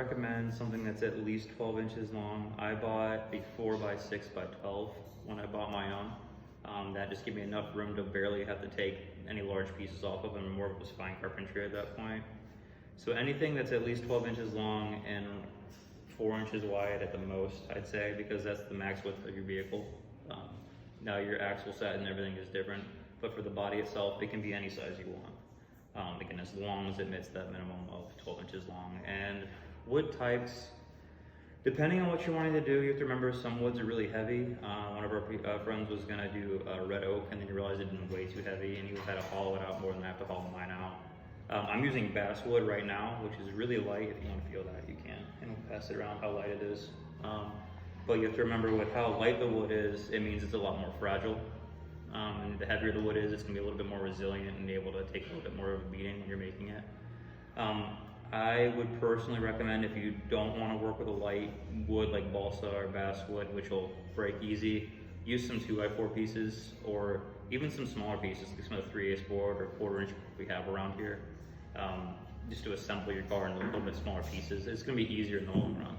recommend something that's at least 12 inches long. I bought a 4x6x12 when I bought my own. That just gave me enough room to barely have to take any large pieces off of, and more of it was fine carpentry at that point. So anything that's at least 12 inches long and 4 inches wide at the most, I'd say, because that's the max width of your vehicle. Now your axle set and everything is different, but for the body itself, it can be any size you want. Again, as long as it meets that minimum of 12 inches long. And wood types, depending on what you're wanting to do, you have to remember some woods are really heavy. One of our friends was gonna do red oak, and then he realized it had been way too heavy, and he had to hollow it out more than I have to hollow mine out. I'm using basswood right now, which is really light. If you want to feel that, you can. And we'll pass it around how light it is. But you have to remember with how light the wood is, it means it's a lot more fragile. And the heavier the wood is, it's gonna be a little bit more resilient and be able to take a little bit more of a beating when you're making it. I would personally recommend, if you don't want to work with a light wood like balsa or basswood, which will break easy, use some 2x4 pieces, or even some smaller pieces, like some of the 3/8 board or 1/4 inch we have around here. Just to assemble your car in a little bit smaller pieces. It's going to be easier in the long run.